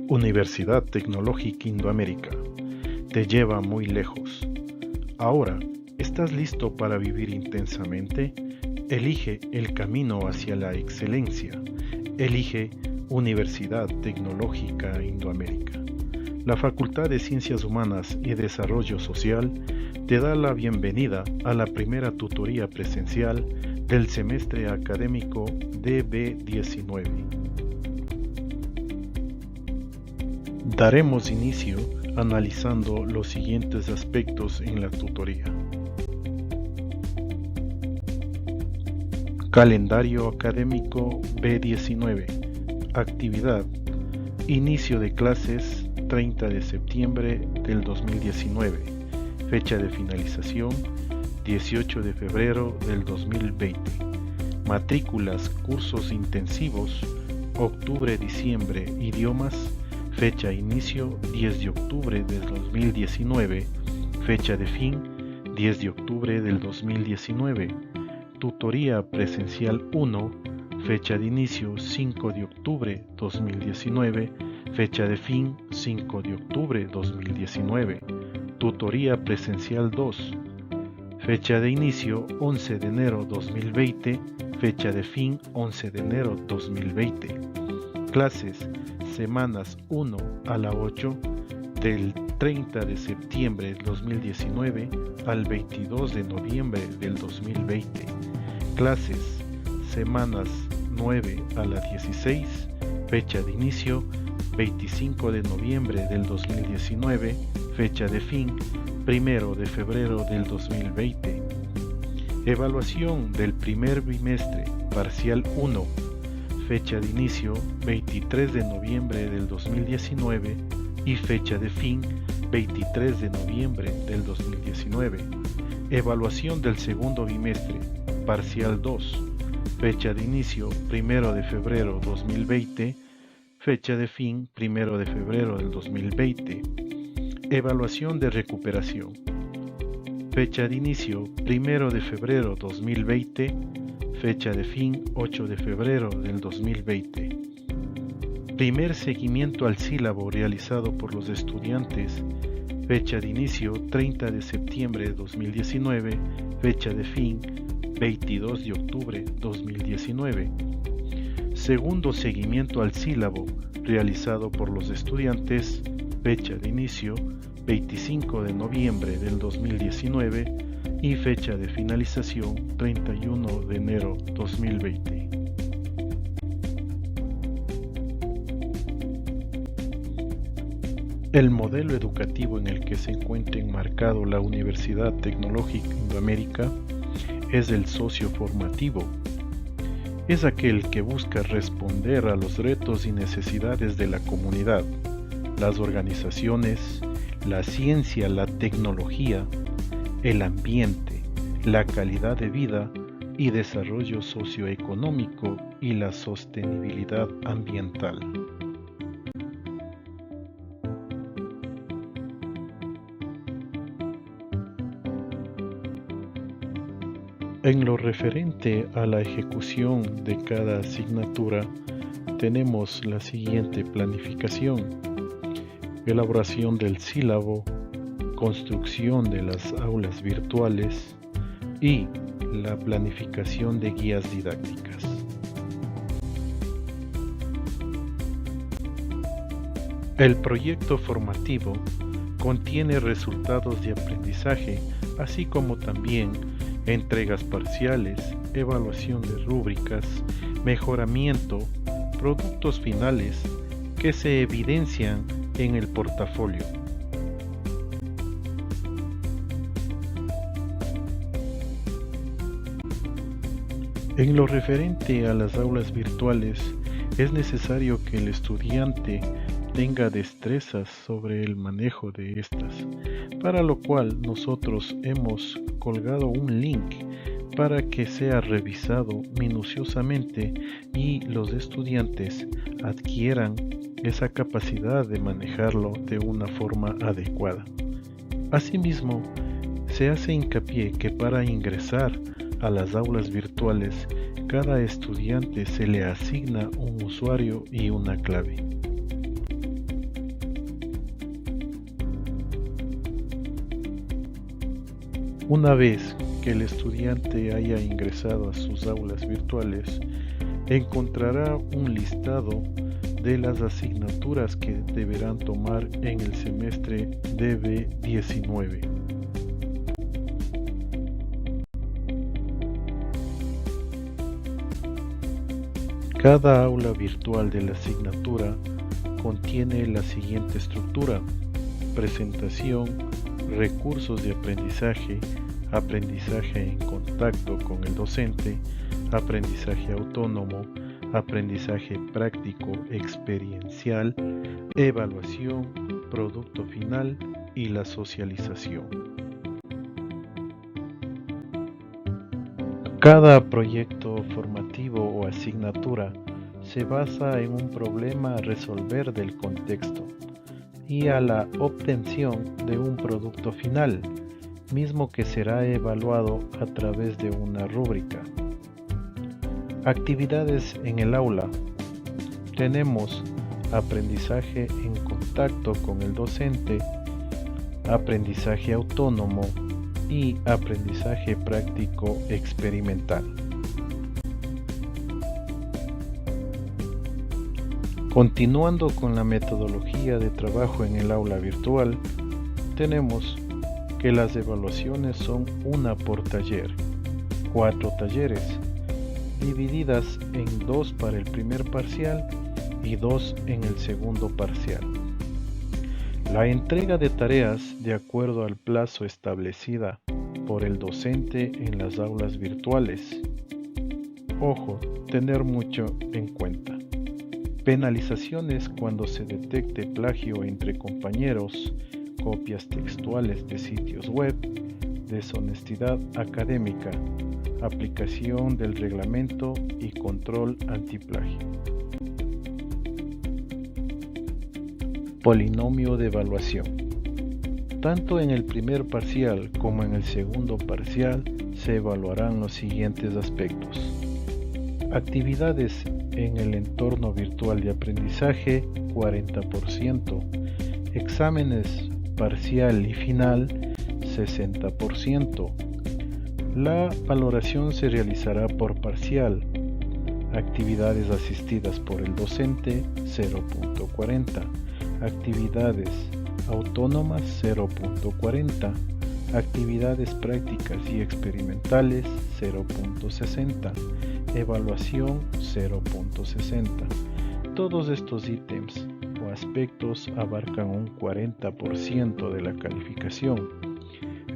Universidad Tecnológica Indoamérica te lleva muy lejos. Ahora, ¿estás listo para vivir intensamente? Elige el camino hacia la excelencia. Elige Universidad Tecnológica Indoamérica. La Facultad de Ciencias Humanas y Desarrollo Social te da la bienvenida a la primera tutoría presencial del semestre académico DB19. Daremos inicio analizando los siguientes aspectos en la tutoría. Calendario académico B19. Actividad. Inicio de clases 30 de septiembre del 2019. Fecha de finalización 18 de febrero del 2020. Matrículas cursos intensivos octubre-diciembre idiomas. Fecha inicio 10 de octubre del 2019. Fecha de fin 10 de octubre del 2019. Tutoría presencial 1. Fecha de inicio 5 de octubre 2019. Fecha de fin 5 de octubre 2019. Tutoría presencial 2. Fecha de inicio 11 de enero 2020. Fecha de fin 11 de enero 2020. Clases semanas 1 a la 8 del 30 de septiembre del 2019 al 22 de noviembre del 2020. Clases semanas 9 a la 16, fecha de inicio 25 de noviembre del 2019, fecha de fin 1 de febrero del 2020. Evaluación del primer bimestre, parcial 1, fecha de inicio 23 de noviembre del 2019 y fecha de fin 23 de noviembre del 2019. Evaluación del segundo bimestre, parcial 2, fecha de inicio 1 de febrero 2020, fecha de fin 1 de febrero del 2020. Evaluación de recuperación, fecha de inicio 1 de febrero 2020, fecha de fin 8 de febrero del 2020. Primer seguimiento al sílabo realizado por los estudiantes, fecha de inicio 30 de septiembre de 2019, fecha de fin 22 de octubre 2019. Segundo seguimiento al sílabo realizado por los estudiantes, fecha de inicio 25 de noviembre del 2019 y fecha de finalización 31 de enero 2020. El modelo educativo en el que se encuentra enmarcado la Universidad Tecnológica Indoamérica es el socioformativo. Es aquel que busca responder a los retos y necesidades de la comunidad, las organizaciones, la ciencia, la tecnología, el ambiente, la calidad de vida y desarrollo socioeconómico y la sostenibilidad ambiental. En lo referente a la ejecución de cada asignatura, tenemos la siguiente planificación: elaboración del sílabo, construcción de las aulas virtuales y la planificación de guías didácticas. El proyecto formativo contiene resultados de aprendizaje, así como también entregas parciales, evaluación de rúbricas, mejoramiento, productos finales que se evidencian en el portafolio. En lo referente a las aulas virtuales, es necesario que el estudiante tenga destrezas sobre el manejo de estas, para lo cual nosotros hemos colgado un link para que sea revisado minuciosamente y los estudiantes adquieran esa capacidad de manejarlo de una forma adecuada. Asimismo, se hace hincapié que para ingresar a las aulas virtuales, cada estudiante se le asigna un usuario y una clave. Una vez que el estudiante haya ingresado a sus aulas virtuales, encontrará un listado de las asignaturas que deberán tomar en el semestre DB19. Cada aula virtual de la asignatura contiene la siguiente estructura: presentación, recursos de aprendizaje, aprendizaje en contacto con el docente, aprendizaje autónomo, aprendizaje práctico experiencial, evaluación, producto final y la socialización. Cada proyecto formativo o asignatura se basa en un problema a resolver del contexto y a la obtención de un producto final, mismo que será evaluado a través de una rúbrica. Actividades en el aula. Tenemos aprendizaje en contacto con el docente, aprendizaje autónomo y aprendizaje práctico experimental. Continuando con la metodología de trabajo en el aula virtual, tenemos que las evaluaciones son una por taller, 4 talleres, divididas en 2 para el primer parcial y 2 en el segundo parcial. La entrega de tareas de acuerdo al plazo establecida por el docente en las aulas virtuales. Ojo, tener mucho en cuenta. Penalizaciones cuando se detecte plagio entre compañeros, copias textuales de sitios web, deshonestidad académica, aplicación del reglamento y control antiplagio. Polinomio de evaluación. Tanto en el primer parcial como en el segundo parcial se evaluarán los siguientes aspectos: actividades en el entorno virtual de aprendizaje, 40%, exámenes parcial y final, 60%. La valoración se realizará por parcial. Actividades asistidas por el docente, 0.40. Actividades autónomas, 0.40. Actividades prácticas y experimentales, 0.60. Evaluación, 0.60. Todos estos ítems o aspectos abarcan un 40% de la calificación.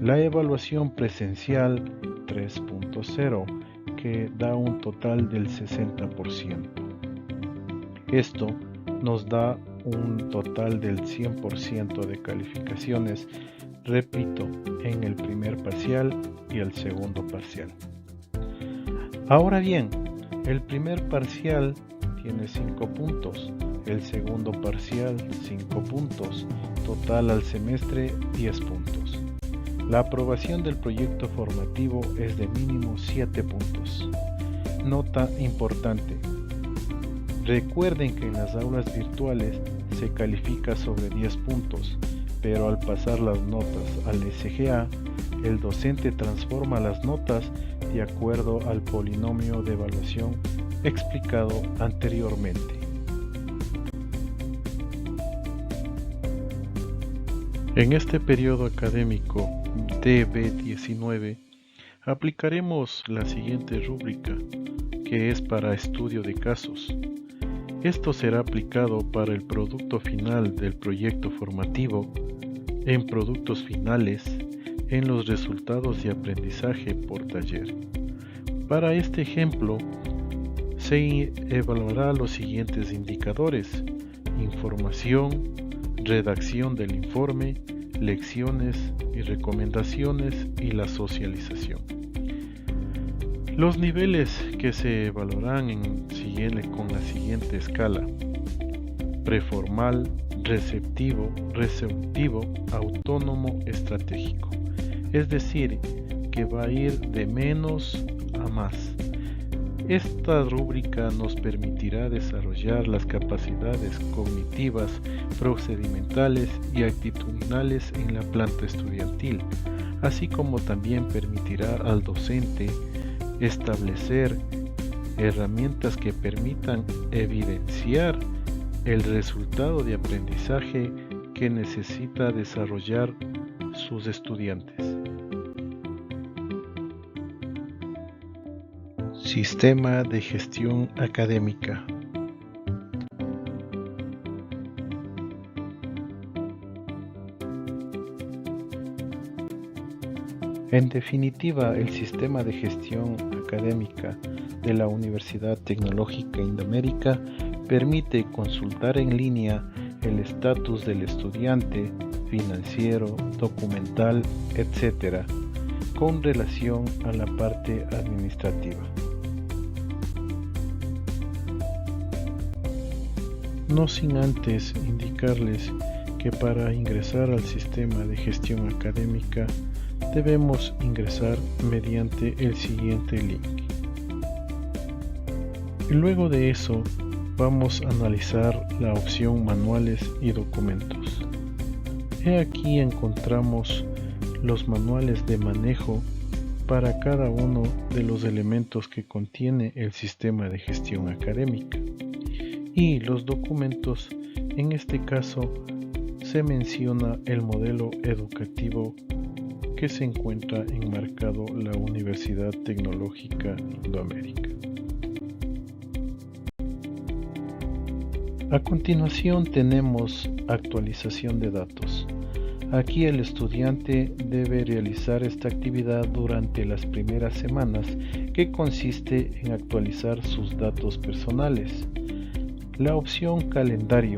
La evaluación presencial, 3.0, que da un total del 60%. Esto nos da un total del 100% de calificaciones, repito, en el primer parcial y el segundo parcial. Ahora bien, el primer parcial tiene 5 puntos, el segundo parcial 5 puntos, total al semestre 10 puntos. La aprobación del proyecto formativo es de mínimo 7 puntos. Nota importante. Recuerden que en las aulas virtuales se califica sobre 10 puntos, pero al pasar las notas al SGA, el docente transforma las notas de acuerdo al polinomio de evaluación explicado anteriormente. En este periodo académico DB19 aplicaremos la siguiente rúbrica, que es para estudio de casos. Esto será aplicado para el producto final del proyecto formativo, en productos finales, en los resultados de aprendizaje por taller. Para este ejemplo, se evaluará los siguientes indicadores: información, redacción del informe, lecciones y recomendaciones y la socialización. Los niveles que se evaluarán con la siguiente escala: preformal, receptivo, autónomo, estratégico. Es decir, que va a ir de menos a más. Esta rúbrica nos permitirá desarrollar las capacidades cognitivas, procedimentales y actitudinales en la planta estudiantil, así como también permitirá al docente establecer herramientas que permitan evidenciar el resultado de aprendizaje que necesita desarrollar sus estudiantes. Sistema de gestión académica. En definitiva, el sistema de gestión académica de la Universidad Tecnológica Indoamérica permite consultar en línea el estatus del estudiante, financiero, documental, etc., con relación a la parte administrativa. No sin antes indicarles que para ingresar al sistema de gestión académica debemos ingresar mediante el siguiente link. Y luego de eso vamos a analizar la opción manuales y documentos. Aquí encontramos los manuales de manejo para cada uno de los elementos que contiene el sistema de gestión académica. Y los documentos, en este caso, se menciona el modelo educativo que se encuentra enmarcado la Universidad Tecnológica Indoamérica. A continuación tenemos actualización de datos. Aquí el estudiante debe realizar esta actividad durante las primeras semanas, que consiste en actualizar sus datos personales. La opción calendario.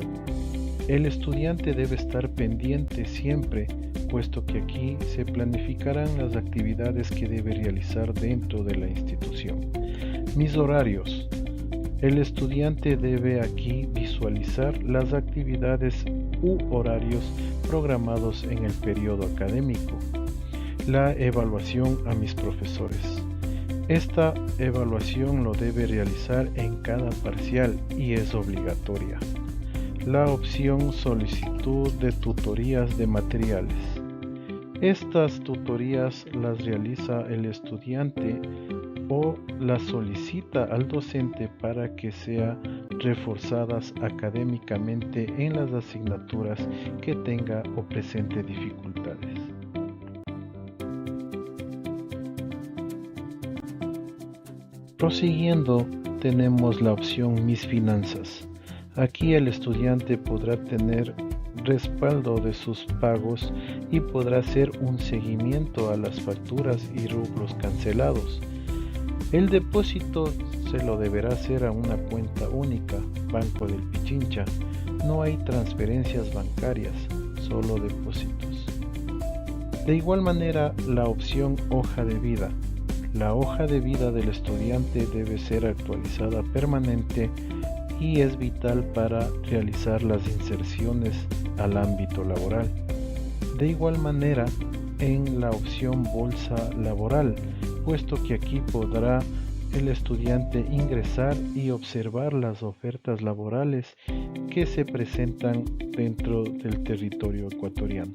El estudiante debe estar pendiente siempre, puesto que aquí se planificarán las actividades que debe realizar dentro de la institución. Mis horarios. El estudiante debe aquí visualizar las actividades u horarios programados en el periodo académico. La evaluación a mis profesores. Esta evaluación lo debe realizar en cada parcial y es obligatoria. La opción solicitud de tutorías de materiales. Estas tutorías las realiza el estudiante o las solicita al docente para que sean reforzadas académicamente en las asignaturas que tenga o presente dificultades. Prosiguiendo, tenemos la opción Mis finanzas. Aquí el estudiante podrá tener respaldo de sus pagos y podrá hacer un seguimiento a las facturas y rubros cancelados. El depósito se lo deberá hacer a una cuenta única, Banco del Pichincha. No hay transferencias bancarias, solo depósitos. De igual manera, la opción Hoja de vida. La hoja de vida del estudiante debe ser actualizada permanente y es vital para realizar las inserciones al ámbito laboral. De igual manera, en la opción Bolsa laboral, puesto que aquí podrá el estudiante ingresar y observar las ofertas laborales que se presentan dentro del territorio ecuatoriano.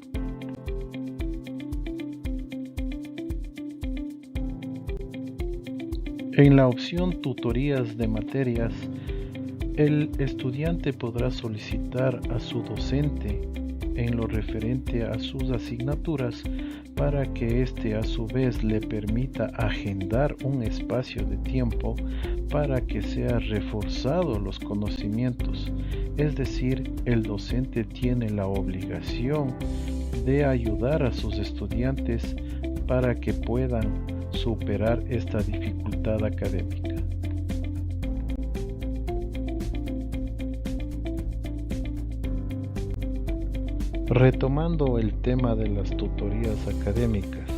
En la opción Tutorías de materias, el estudiante podrá solicitar a su docente en lo referente a sus asignaturas para que éste a su vez le permita agendar un espacio de tiempo para que sea reforzado los conocimientos. Es decir, el docente tiene la obligación de ayudar a sus estudiantes para que puedan superar esta dificultad académica. Retomando el tema de las tutorías académicas,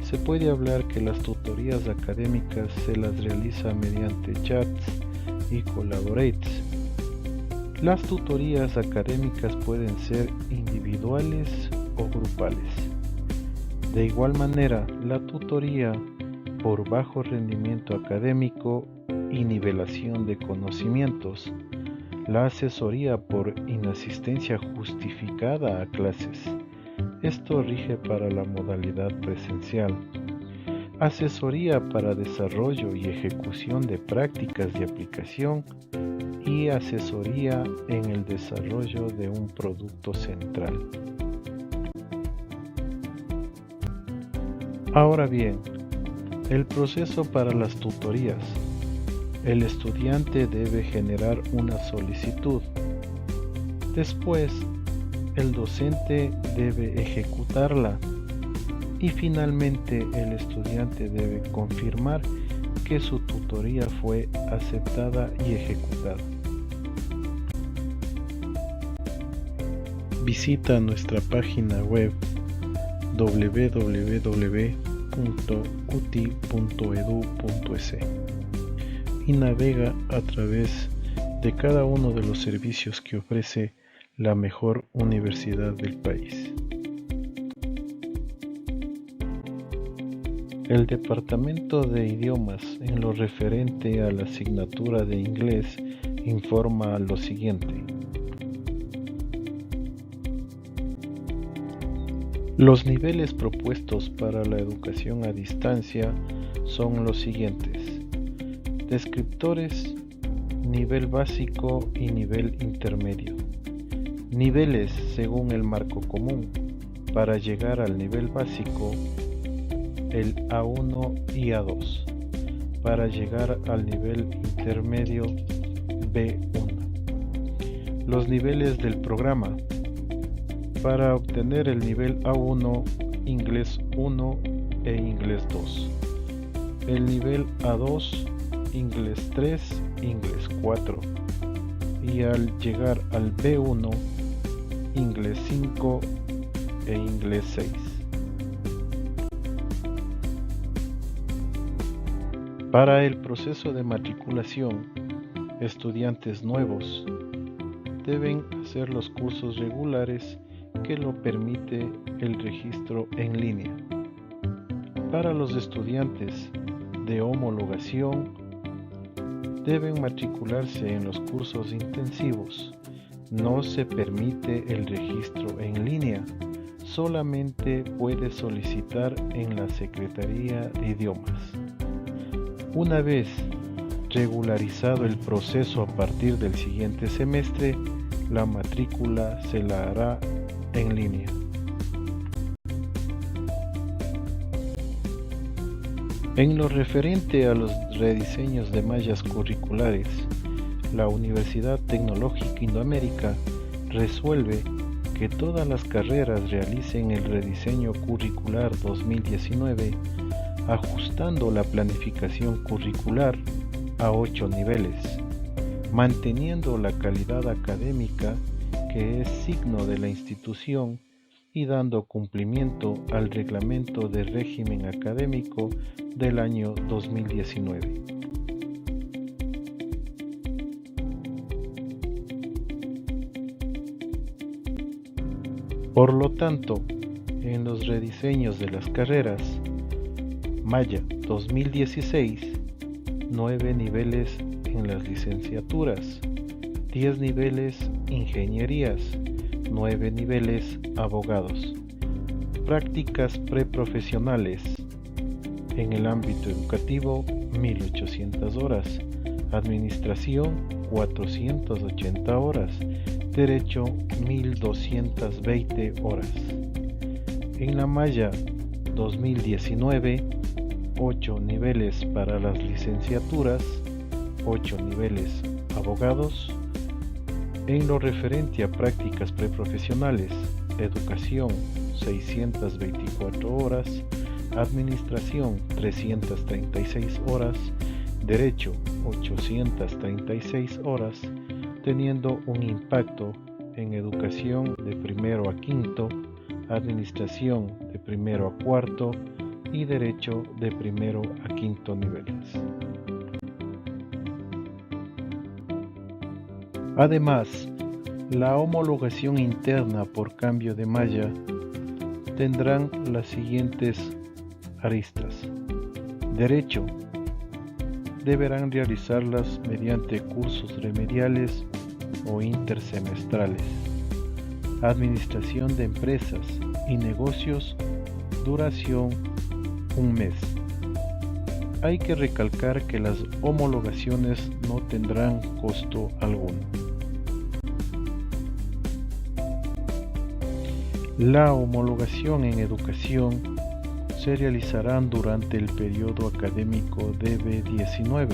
se puede hablar que las tutorías académicas se las realiza mediante chats y collaborates. Las tutorías académicas pueden ser individuales o grupales. De igual manera, la tutoría por bajo rendimiento académico y nivelación de conocimientos, la asesoría por inasistencia justificada a clases. Esto rige para la modalidad presencial. Asesoría para desarrollo y ejecución de prácticas de aplicación y asesoría en el desarrollo de un producto central. Ahora bien, el proceso para las tutorías. El estudiante debe generar una solicitud. Después, el docente debe ejecutarla. Y finalmente, el estudiante debe confirmar que su tutoría fue aceptada y ejecutada. Visita nuestra página web www.uti.edu.es y navega a través de cada uno de los servicios que ofrece la mejor universidad del país. El Departamento de Idiomas, en lo referente a la asignatura de inglés, informa lo siguiente. Los niveles propuestos para la educación a distancia son los siguientes: descriptores, nivel básico y nivel intermedio. Niveles según el marco común. Para llegar al nivel básico, el A1 y A2. Para llegar al nivel intermedio, B1. Los niveles del programa. Para obtener el nivel A1, Inglés 1 e Inglés 2. El nivel A2, Inglés 3, Inglés 4. Y al llegar al B1, Inglés 5 e Inglés 6. Para el proceso de matriculación, estudiantes nuevos deben hacer los cursos regulares que lo permite el registro en línea. Para los estudiantes de homologación, deben matricularse en los cursos intensivos. No se permite el registro en línea, solamente puede solicitar en la Secretaría de Idiomas. Una vez regularizado el proceso a partir del siguiente semestre, la matrícula se la hará en línea. En lo referente a los rediseños de mallas curriculares, la Universidad Tecnológica Indoamérica resuelve que todas las carreras realicen el rediseño curricular 2019, ajustando la planificación curricular a 8 niveles, manteniendo la calidad académica que es signo de la institución y dando cumplimiento al reglamento de régimen académico del año 2019. Por lo tanto, en los rediseños de las carreras, Malla 2016, 9 niveles en las licenciaturas, 10 niveles ingenierías, 9 niveles abogados. Prácticas preprofesionales. En el ámbito educativo, 1800 horas. Administración, 480 horas. Derecho, 1220 horas. En la malla 2019, 8 niveles para las licenciaturas, 8 niveles abogados. En lo referente a prácticas preprofesionales, educación 624 horas, administración 336 horas, derecho 836 horas, teniendo un impacto en educación de primero a quinto, administración de primero a cuarto y derecho de primero a quinto niveles. Además, la homologación interna por cambio de malla tendrán las siguientes aristas. Derecho. deberán realizarlas mediante cursos remediales o intersemestrales. Administración de empresas y negocios, duración 1 mes. Hay que recalcar que las homologaciones no tendrán costo alguno. La homologación en educación se realizarán durante el periodo académico DB19.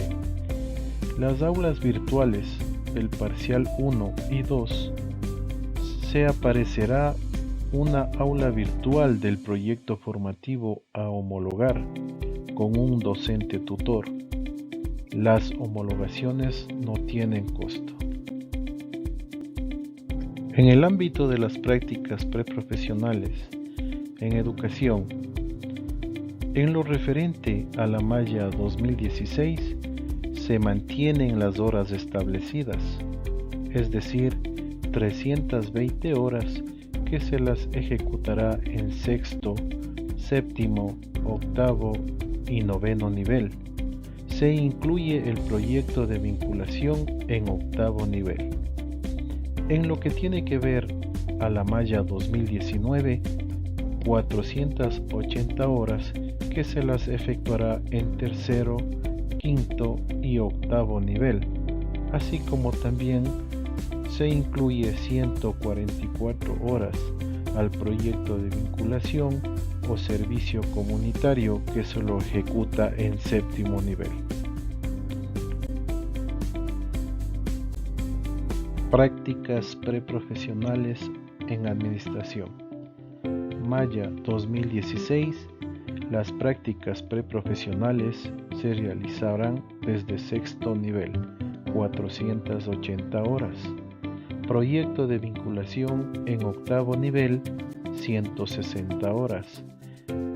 Las aulas virtuales del parcial 1 y 2 se aparecerá una aula virtual del proyecto formativo a homologar con un docente tutor. Las homologaciones no tienen costo. En el ámbito de las prácticas preprofesionales en educación, en lo referente a la malla 2016, se mantienen las horas establecidas, es decir, 320 horas que se las ejecutará en sexto, séptimo, octavo y noveno nivel. Se incluye el proyecto de vinculación en octavo nivel. En lo que tiene que ver a la malla 2019, 480 horas que se las efectuará en tercero, quinto y octavo nivel, así como también se incluye 144 horas al proyecto de vinculación o servicio comunitario que se lo ejecuta en séptimo nivel. Prácticas preprofesionales en administración. Malla 2016. Las prácticas preprofesionales se realizarán desde sexto nivel, 480 horas. Proyecto de vinculación en octavo nivel, 160 horas.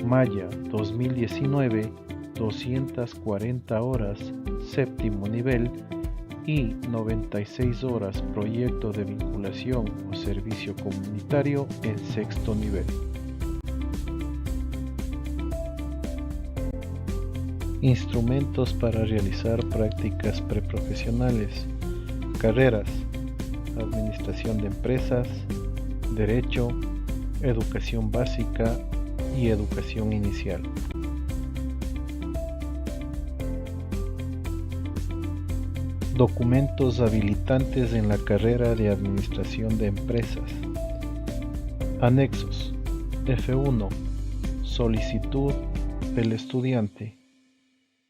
Malla 2019, 240 horas, séptimo nivel, y 96 horas proyecto de vinculación o servicio comunitario en sexto nivel. Instrumentos para realizar prácticas preprofesionales. Carreras: Administración de Empresas, Derecho, Educación Básica y Educación Inicial. Documentos habilitantes en la carrera de Administración de Empresas. Anexos. F1. Solicitud del estudiante.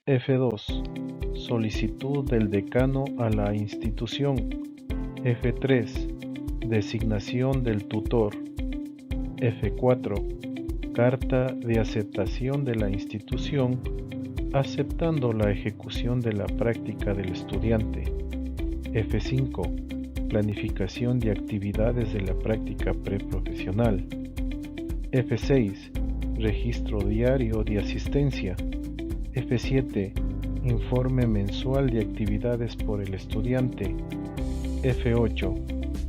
F2. Solicitud del decano a la institución. F3. Designación del tutor. F4. Carta de aceptación de la institución aceptando la ejecución de la práctica del estudiante. F5. Planificación de actividades de la práctica preprofesional. F6. Registro diario de asistencia. F7. Informe mensual de actividades por el estudiante. F8.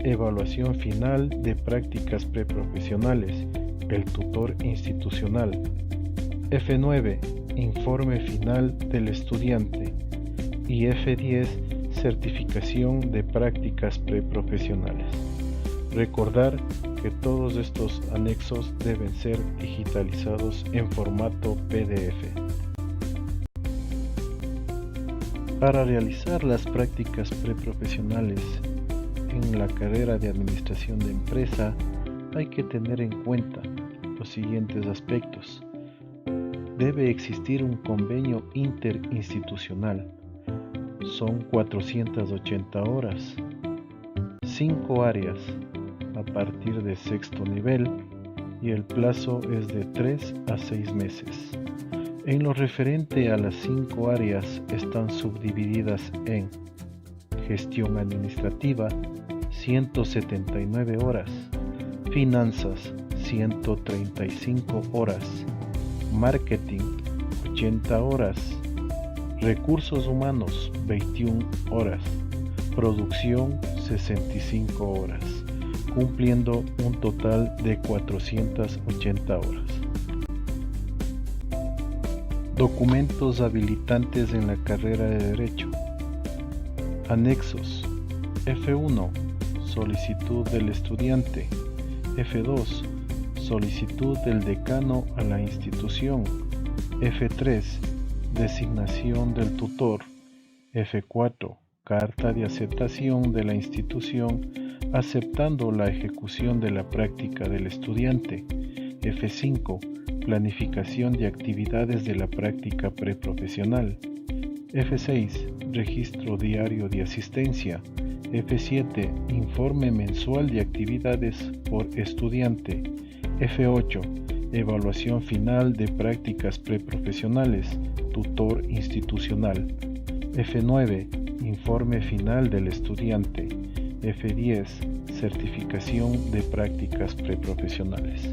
Evaluación final de prácticas preprofesionales, el tutor institucional. F9. Informe final del estudiante. Y F10. Certificación de prácticas preprofesionales. Recordar que todos estos anexos deben ser digitalizados en formato PDF. Para realizar las prácticas preprofesionales en la carrera de Administración de Empresa hay que tener en cuenta los siguientes aspectos. Debe existir un convenio interinstitucional. Son 480 horas, 5 áreas a partir de sexto nivel y el plazo es de 3 a 6 meses. En lo referente a las 5 áreas están subdivididas en gestión administrativa, 179 horas, finanzas, 135 horas, marketing, 80 horas, recursos humanos, 21 horas, producción, 65 horas, cumpliendo un total de 480 horas. Documentos habilitantes en la carrera de Derecho. Anexos. F1. Solicitud del estudiante. F2. Solicitud del decano a la institución. F3. Designación del tutor. F4. Carta de aceptación de la institución aceptando la ejecución de la práctica del estudiante. F5. Planificación de actividades de la práctica preprofesional. F6. Registro diario de asistencia. F7. Informe mensual de actividades por estudiante. F8. Evaluación final de prácticas preprofesionales. Tutor institucional. F9. Informe final del estudiante. F10. Certificación de prácticas preprofesionales.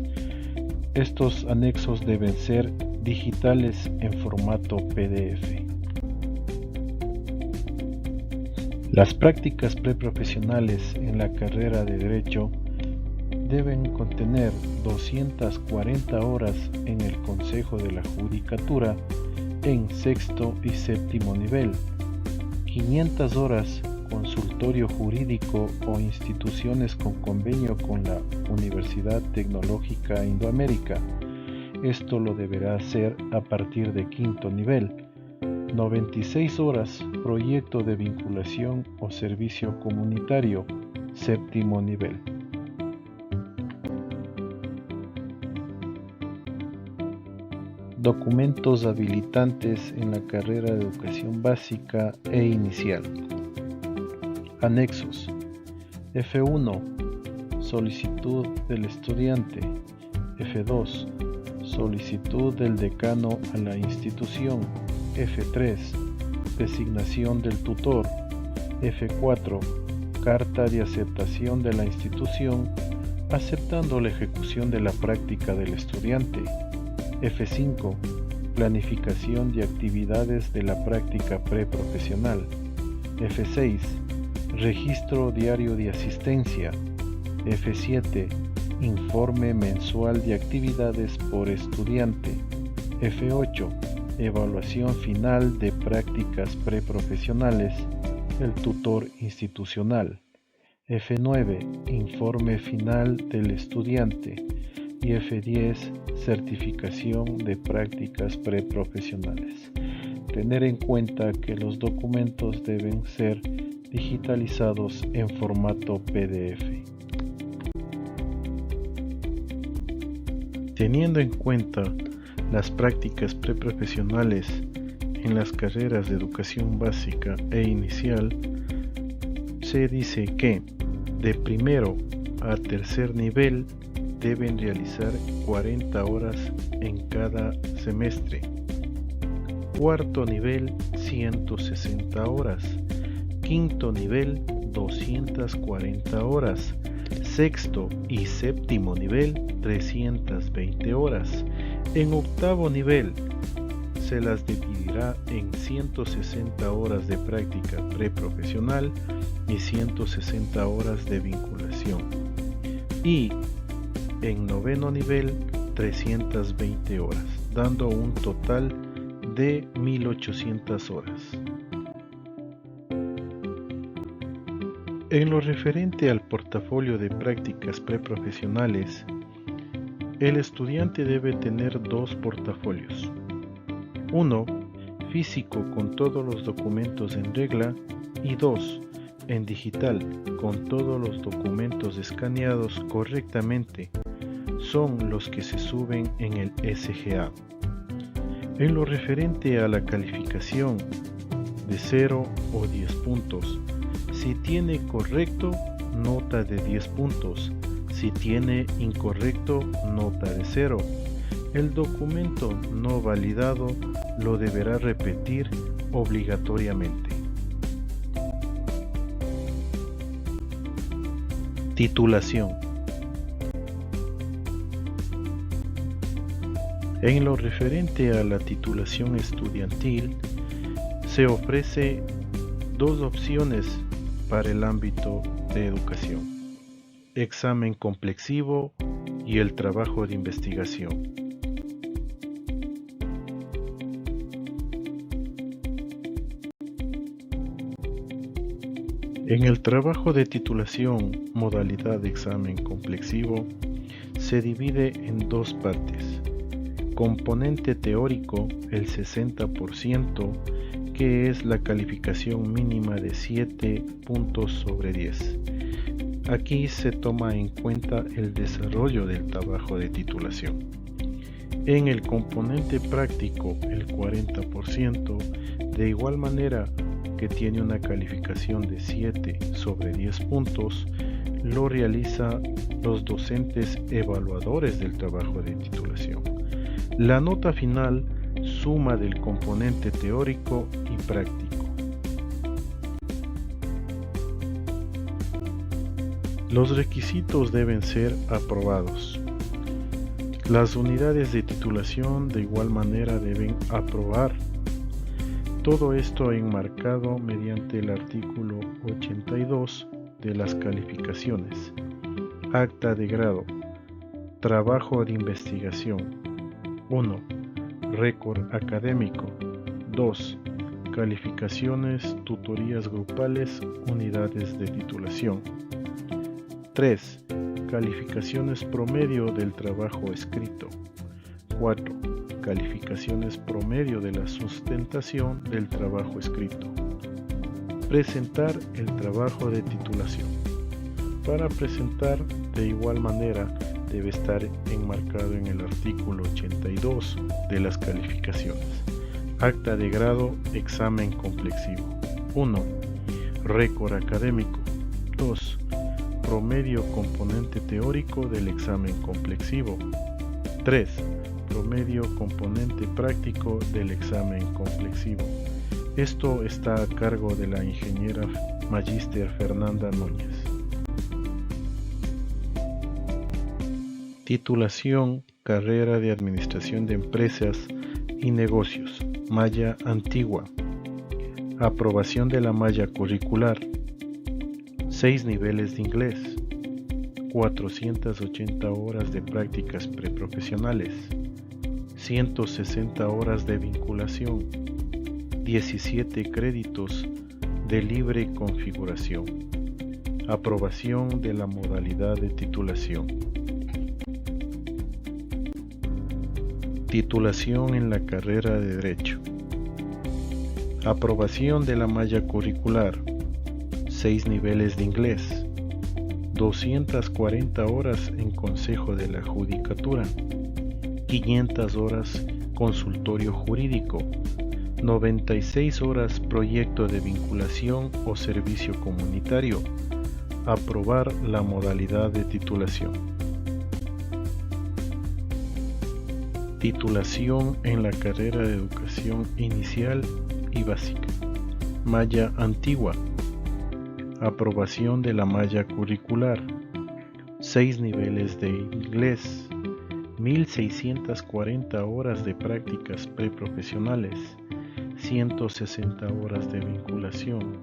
Estos anexos deben ser digitales en formato PDF. Las prácticas preprofesionales en la carrera de Derecho deben contener 240 horas en el Consejo de la Judicatura en sexto y séptimo nivel, 500 horas consultorio jurídico o instituciones con convenio con la Universidad Tecnológica Indoamérica. Esto lo deberá hacer a partir de quinto nivel. 96 horas proyecto de vinculación o servicio comunitario, séptimo nivel. Documentos habilitantes en la carrera de educación básica e inicial. Anexos. F1. Solicitud del estudiante. F2. Solicitud del decano a la institución. F3. Designación del tutor. F4. Carta de aceptación de la institución aceptando la ejecución de la práctica del estudiante. F5. Planificación de actividades de la práctica preprofesional. F6. Registro diario de asistencia. F7. Informe mensual de actividades por estudiante. F8. Evaluación final de prácticas preprofesionales. El tutor institucional. F9. Informe final del estudiante. Y F10. Certificación de prácticas preprofesionales. Tener en cuenta que los documentos deben ser digitalizados en formato PDF. Teniendo en cuenta las prácticas preprofesionales en las carreras de educación básica e inicial, se dice que de primero a tercer nivel deben realizar 40 horas en cada semestre. Cuarto nivel, 160 horas. Quinto nivel, 240 horas. Sexto y séptimo nivel, 320 horas. En octavo nivel, se las dividirá en 160 horas de práctica preprofesional y 160 horas de vinculación. Y en noveno nivel, 320 horas, dando un total de 1800 horas. En lo referente al portafolio de prácticas preprofesionales, el estudiante debe tener dos portafolios. Uno, físico con todos los documentos en regla, y dos, en digital con todos los documentos escaneados correctamente. Son los que se suben en el SGA. En lo referente a la calificación de 0 o 10 puntos, si tiene correcto, nota de 10 puntos. Si tiene incorrecto, nota de 0. El documento no validado lo deberá repetir obligatoriamente. Titulación. En lo referente a la titulación estudiantil, se ofrece dos opciones para el ámbito de educación: examen complexivo y el trabajo de investigación. En el trabajo de titulación, modalidad de examen complexivo, se divide en dos partes. Componente teórico, el 60%, que es la calificación mínima de 7 puntos sobre 10. Aquí se toma en cuenta el desarrollo del trabajo de titulación. En el componente práctico, el 40%, de igual manera que tiene una calificación de 7 sobre 10 puntos, lo realizan los docentes evaluadores del trabajo de titulación. La nota final suma del componente teórico y práctico. Los requisitos deben ser aprobados. Las unidades de titulación de igual manera deben aprobar. Todo esto enmarcado mediante el artículo 82 de las calificaciones. Acta de grado. Trabajo de investigación. 1. Récord académico. 2. Calificaciones, tutorías grupales, unidades de titulación. 3. Calificaciones promedio del trabajo escrito. 4. Calificaciones promedio de la sustentación del trabajo escrito. Presentar el trabajo de titulación. Para presentar, de igual manera, debe estar enmarcado en el artículo 82 de las calificaciones. Acta de grado, examen complexivo. 1. Récord académico. 2. Promedio componente teórico del examen complexivo. 3. Promedio componente práctico del examen complexivo. Esto está a cargo de la ingeniera magíster Fernanda Núñez. Titulación, carrera de Administración de Empresas y Negocios, malla antigua. Aprobación de la malla curricular. 6 niveles de inglés. 480 horas de prácticas preprofesionales. 160 horas de vinculación. 17 créditos de libre configuración. Aprobación de la modalidad de titulación. Titulación en la carrera de Derecho. Aprobación de la malla curricular. 6 niveles de inglés. 240 horas en Consejo de la Judicatura. 500 horas consultorio jurídico. 96 horas proyecto de vinculación o servicio comunitario. Aprobar la modalidad de titulación. Titulación en la carrera de Educación Inicial y Básica. Malla antigua. Aprobación de la malla curricular. 6 niveles de inglés. 1640 horas de prácticas preprofesionales. 160 horas de vinculación.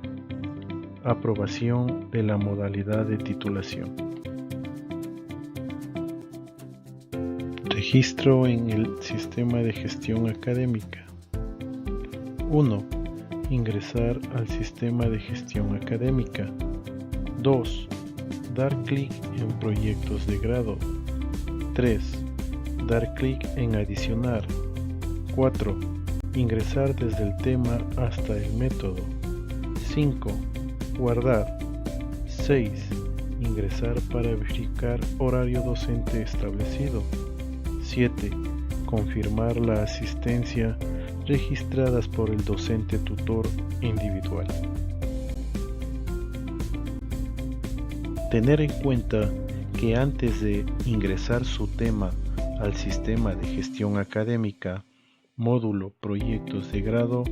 Aprobación de la modalidad de titulación. Registro en el sistema de gestión académica. 1. Ingresar al sistema de gestión académica. 2. Dar clic en proyectos de grado. 3. Dar clic en adicionar. 4. Ingresar desde el tema hasta el método. 5. Guardar. 6. Ingresar para verificar horario docente establecido. 7. Confirmar la asistencia registradas por el docente tutor individual. Tener en cuenta que antes de ingresar su tema al sistema de gestión académica, módulo proyectos de grado,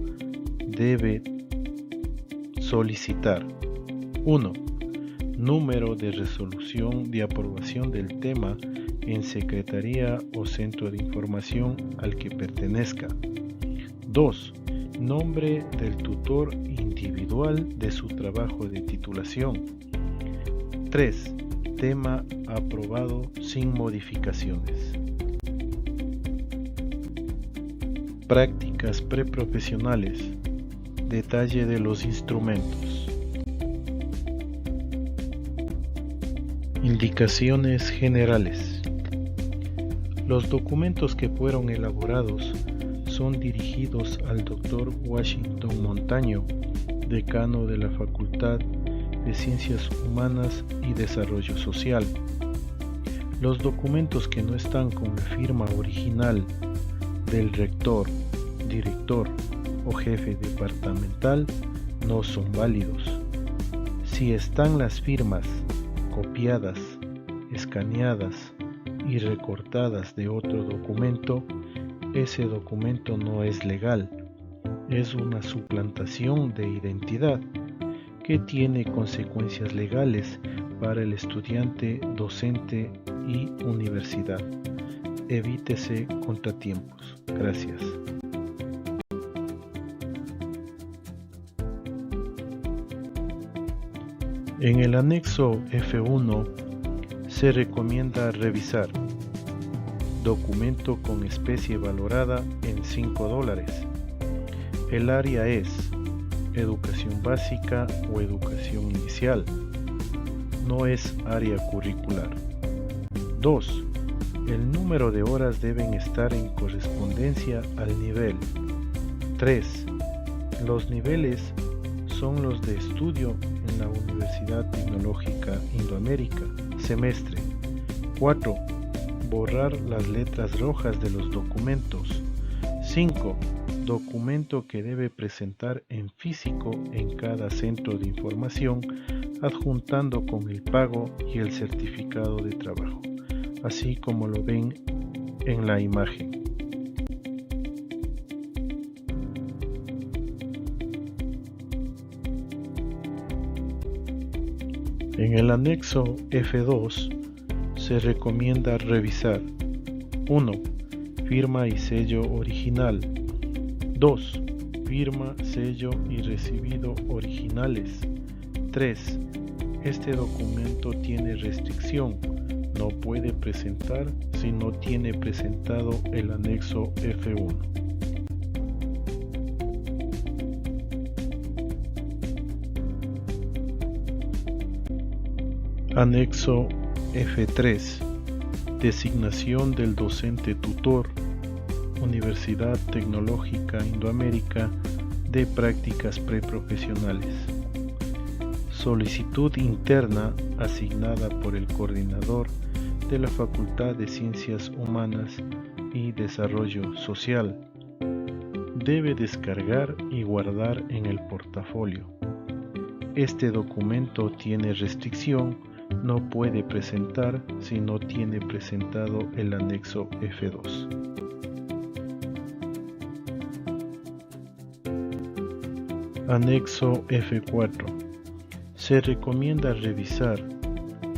debe solicitar 1. Número de resolución de aprobación del tema en secretaría o centro de información al que pertenezca. 2. Nombre del tutor individual de su trabajo de titulación. 3. Tema aprobado sin modificaciones. Prácticas preprofesionales. Detalle de los instrumentos. Indicaciones generales. Los documentos que fueron elaborados son dirigidos al Dr. Washington Montaño, decano de la Facultad de Ciencias Humanas y Desarrollo Social. Los documentos que no están con la firma original del rector, director o jefe departamental no son válidos. Si están las firmas copiadas, escaneadas y recortadas de otro documento, ese documento no es legal. Es una suplantación de identidad que tiene consecuencias legales para el estudiante, docente y universidad. Evítese contratiempos. Gracias. En el anexo F1 se recomienda revisar documento con especie valorada en $5. El área es educación básica o educación inicial. No es área curricular. 2. El número de horas deben estar en correspondencia al nivel. 3. Los niveles son los de estudio en la Universidad Tecnológica Indoamérica, semestre. 4. Borrar las letras rojas de los documentos. 5. Documento que debe presentar en físico en cada centro de información, adjuntando con el pago y el certificado de trabajo, así como lo ven en la imagen. En el anexo F2 se recomienda revisar 1. Firma y sello original. 2. Firma, sello y recibido originales. 3. Este documento tiene restricción. No puede presentar si no tiene presentado el anexo F1. Anexo F3. Designación del docente tutor. Universidad Tecnológica Indoamérica de prácticas preprofesionales. Solicitud interna asignada por el coordinador de la Facultad de Ciencias Humanas y Desarrollo Social. Debe descargar y guardar en el portafolio. Este documento tiene restricción. No puede presentar si no tiene presentado el anexo F2. Anexo F4. Se recomienda revisar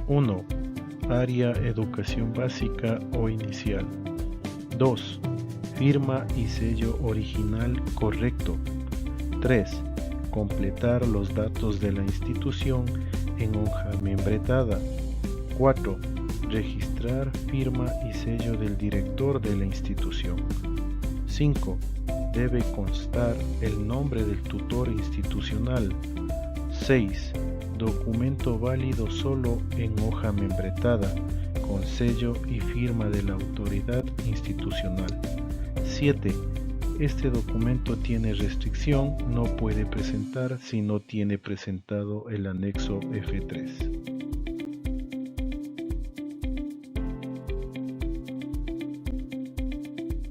1. Área educación básica o inicial. 2. Firma y sello original correcto. 3. Completar los datos de la institución en hoja membretada. 4. Registrar firma y sello del director de la institución. 5. Debe constar el nombre del tutor institucional. 6. Documento válido solo en hoja membretada, con sello y firma de la autoridad institucional. 7. Este documento tiene restricción, no puede presentar si no tiene presentado el anexo F3.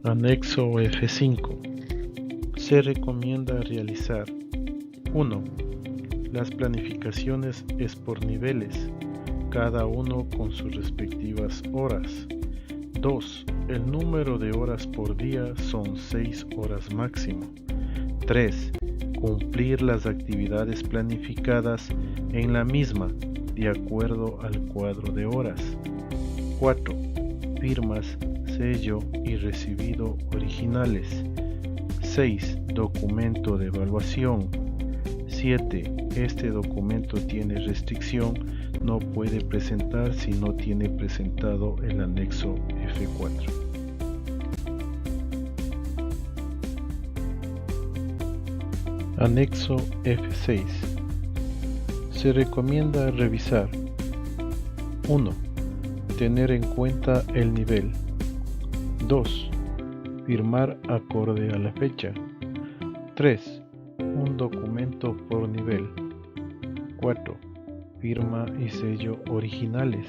Anexo F5. Se recomienda realizar 1. Las planificaciones es por niveles, cada uno con sus respectivas horas. 2. El número de horas por día son 6 horas máximo. 3. Cumplir las actividades planificadas en la misma, de acuerdo al cuadro de horas. 4. Firmas, sello y recibido originales. 6. Documento de evaluación. 7. Este documento tiene restricción, no puede presentar si no tiene presentado el anexo F4. Anexo F6. Se recomienda revisar 1. Tener en cuenta el nivel. 2. Firmar acorde a la fecha. 3. Un documento por nivel. 4. Firma y sello originales.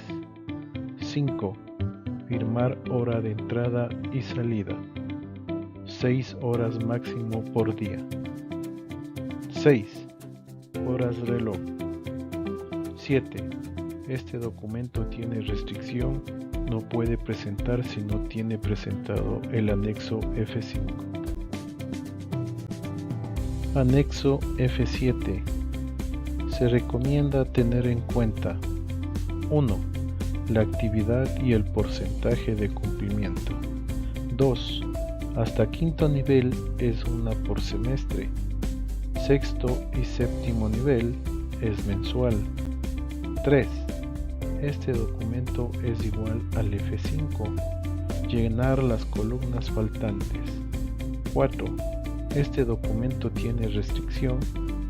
5. Firmar hora de entrada y salida. 6 horas máximo por día. 6. Horas reloj. 7. Este documento tiene restricción, no puede presentar si no tiene presentado el anexo F5. Anexo F7. Se recomienda tener en cuenta 1. La actividad y el porcentaje de cumplimiento. 2. Hasta quinto nivel es una por semestre. Sexto y séptimo nivel es mensual. 3. Este documento es igual al F5. Llenar las columnas faltantes. 4. Este documento tiene restricción,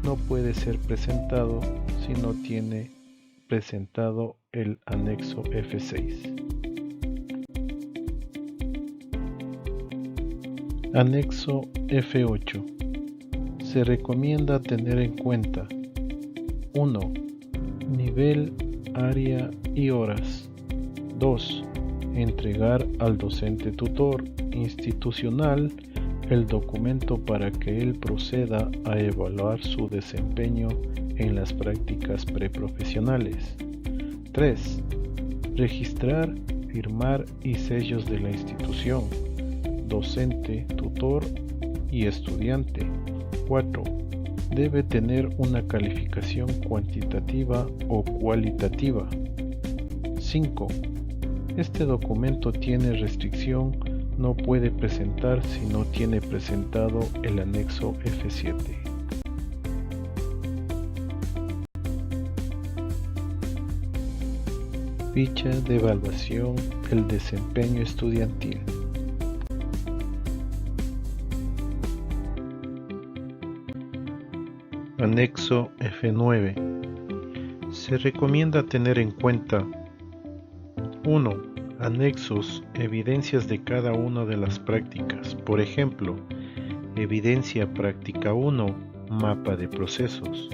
no puede ser presentado si no tiene presentado el anexo F6. Anexo F8. Se recomienda tener en cuenta 1. Nivel, área y horas. 2. Entregar al docente tutor institucional el documento para que él proceda a evaluar su desempeño en las prácticas preprofesionales. 3. Registrar, firmar y sellos de la institución, docente, tutor y estudiante. 4. Debe tener una calificación cuantitativa o cualitativa. 5. Este documento tiene restricción, no puede presentar si no tiene presentado el anexo F7. Ficha de evaluación del desempeño estudiantil. Anexo F9. Se recomienda tener en cuenta 1. Anexos, evidencias de cada una de las prácticas. Por ejemplo, evidencia práctica 1, mapa de procesos.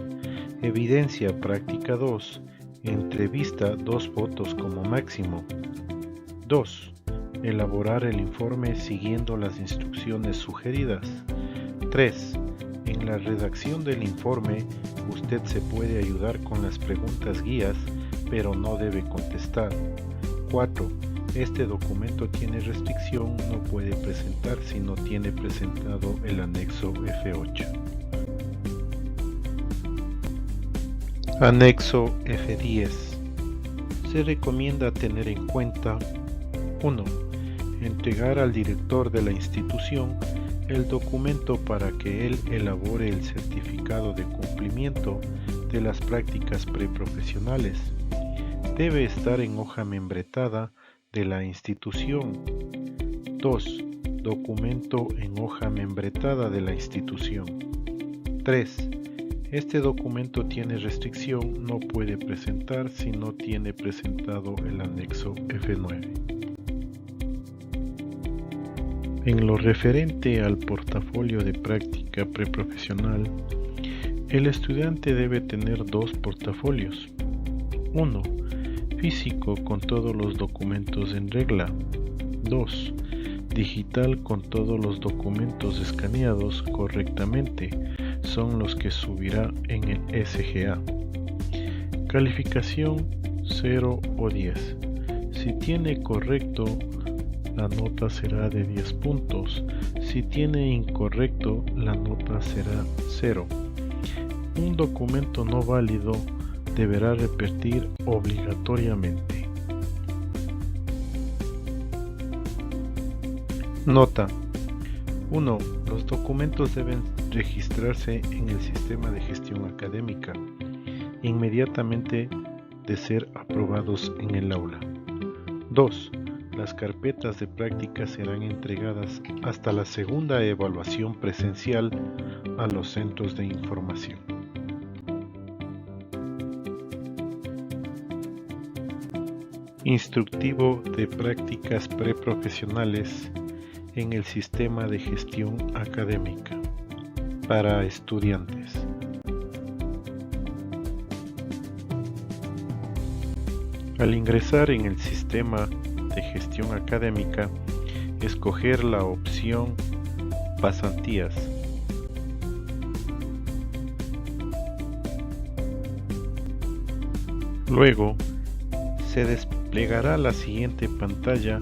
Evidencia práctica 2, entrevista 2 fotos como máximo. 2. Elaborar el informe siguiendo las instrucciones sugeridas. 3. En la redacción del informe, usted se puede ayudar con las preguntas guías, pero no debe contestar. 4. Este documento tiene restricción, no puede presentar si no tiene presentado el anexo F8. Anexo F10. Se recomienda tener en cuenta 1. Entregar al director de la institución el documento para que él elabore el certificado de cumplimiento de las prácticas preprofesionales. Debe estar en hoja membretada de la institución. 2. Documento en hoja membretada de la institución. 3. Este documento tiene restricción, no puede presentar si no tiene presentado el anexo F9. En lo referente al portafolio de práctica preprofesional, el estudiante debe tener 2 portafolios. 1. Físico con todos los documentos en regla. 2. Digital con todos los documentos escaneados correctamente, son los que subirá en el SGA. Calificación 0 o 10. Si tiene correcto, la nota será de 10 puntos. Si tiene incorrecto, la nota será 0. Un documento no válido deberá repetir obligatoriamente. Nota. 1. Los documentos deben registrarse en el sistema de gestión académica inmediatamente de ser aprobados en el aula. 2. Las carpetas de práctica serán entregadas hasta la segunda evaluación presencial a los centros de información. Instructivo de prácticas preprofesionales en el sistema de gestión académica para estudiantes. Al ingresar en el sistema de gestión académica, escoger la opción Pasantías. Luego, se desplegará la siguiente pantalla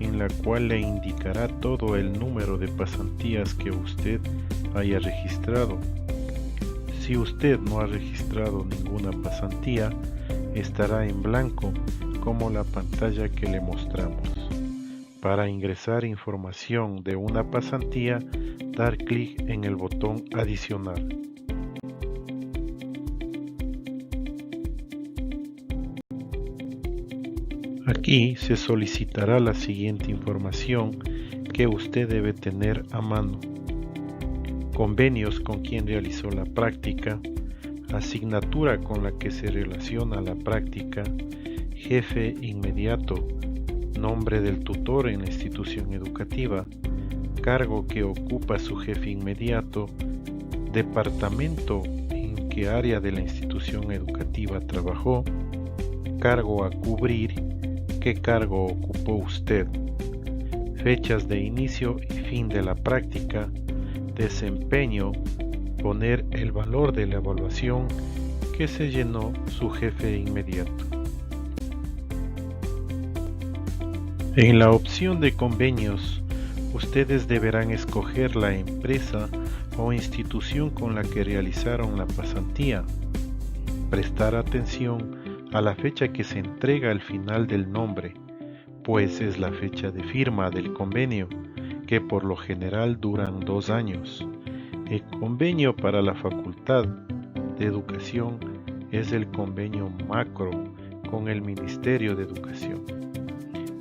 en la cual le indicará todo el número de pasantías que usted haya registrado. Si usted no ha registrado ninguna pasantía, estará en blanco como la pantalla que le mostramos. Para ingresar información de una pasantía, dar clic en el botón Adicionar. Aquí se solicitará la siguiente información que usted debe tener a mano: convenios con quien realizó la práctica, asignatura con la que se relaciona la práctica, jefe inmediato, nombre del tutor en la institución educativa, cargo que ocupa su jefe inmediato, departamento en qué área de la institución educativa trabajó, cargo a cubrir, qué cargo ocupó usted, fechas de inicio y fin de la práctica, desempeño, poner el valor de la evaluación que se llenó su jefe inmediato. En la opción de convenios, ustedes deberán escoger la empresa o institución con la que realizaron la pasantía. Prestar atención a la fecha que se entrega al final del nombre, pues es la fecha de firma del convenio, que por lo general duran 2 años. El convenio para la Facultad de Educación es el convenio macro con el Ministerio de Educación.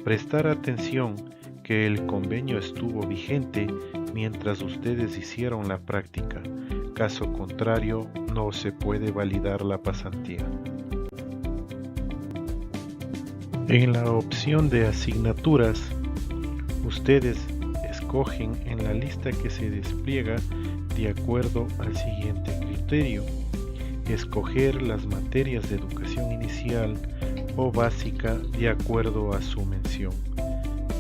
Prestar atención que el convenio estuvo vigente mientras ustedes hicieron la práctica, caso contrario no se puede validar la pasantía. En la opción de asignaturas, ustedes escogen en la lista que se despliega de acuerdo al siguiente criterio: escoger las materias de educación inicial o básica de acuerdo a su mención,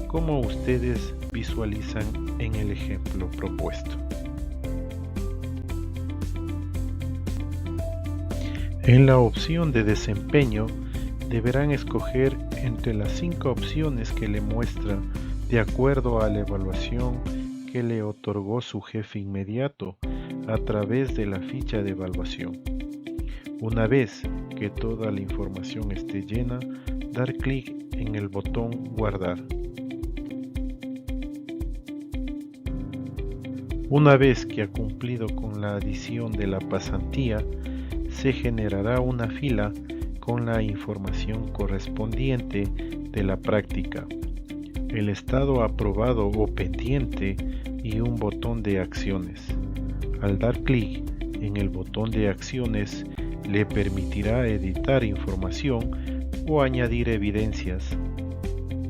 como ustedes visualizan en el ejemplo propuesto. En la opción de desempeño, deberán escoger entre las 5 opciones que le muestra de acuerdo a la evaluación que le otorgó su jefe inmediato a través de la ficha de evaluación. Una vez que toda la información esté llena, dar clic en el botón Guardar. Una vez que ha cumplido con la adición de la pasantía, se generará una fila con la información correspondiente de la práctica, el estado aprobado o pendiente y un botón de acciones. Al dar clic en el botón de acciones, le permitirá editar información o añadir evidencias.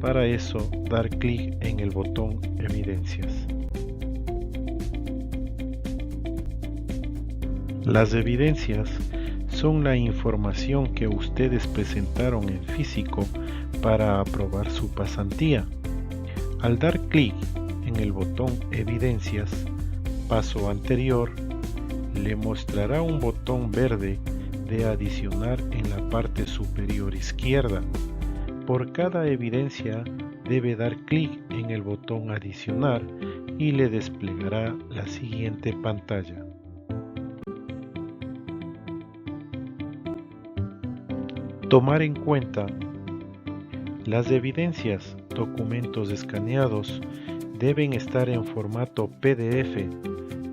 Para eso, dar clic en el botón Evidencias. Las evidencias son la información que ustedes presentaron en físico para aprobar su pasantía. Al dar clic en el botón Evidencias, paso anterior, le mostrará un botón verde de adicionar en la parte superior izquierda. Por cada evidencia debe dar clic en el botón Adicionar y le desplegará la siguiente pantalla. Tomar en cuenta: las evidencias, documentos escaneados, deben estar en formato PDF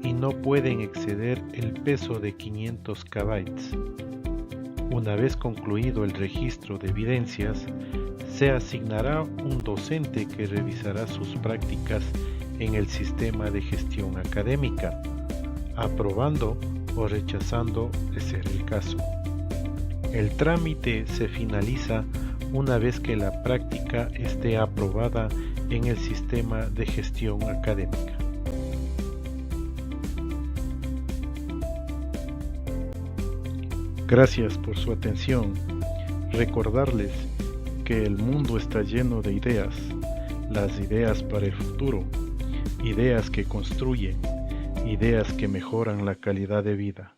y no pueden exceder el peso de 500 KB. Una vez concluido el registro de evidencias, se asignará un docente que revisará sus prácticas en el sistema de gestión académica, aprobando o rechazando de ser el caso. El trámite se finaliza una vez que la práctica esté aprobada en el sistema de gestión académica. Gracias por su atención. Recordarles que el mundo está lleno de ideas, las ideas para el futuro, ideas que construyen, ideas que mejoran la calidad de vida,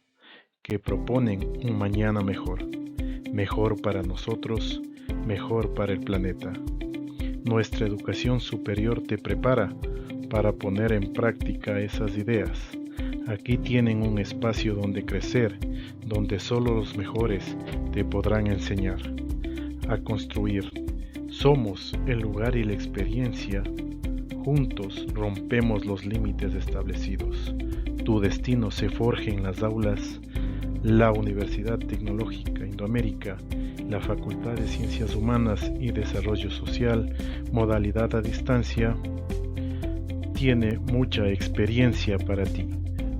que proponen un mañana mejor, mejor para nosotros, mejor para el planeta. Nuestra educación superior te prepara para poner en práctica esas ideas. Aquí tienen un espacio donde crecer, donde solo los mejores te podrán enseñar a construir. Somos el lugar y la experiencia. Juntos rompemos los límites establecidos. Tu destino se forja en las aulas. La Universidad Tecnológica Indoamérica, la Facultad de Ciencias Humanas y Desarrollo Social, modalidad a distancia, tiene mucha experiencia para ti.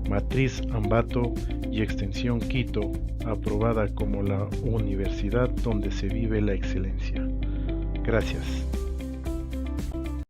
Matriz Ambato y Extensión Quito, aprobada como la universidad donde se vive la excelencia. Gracias.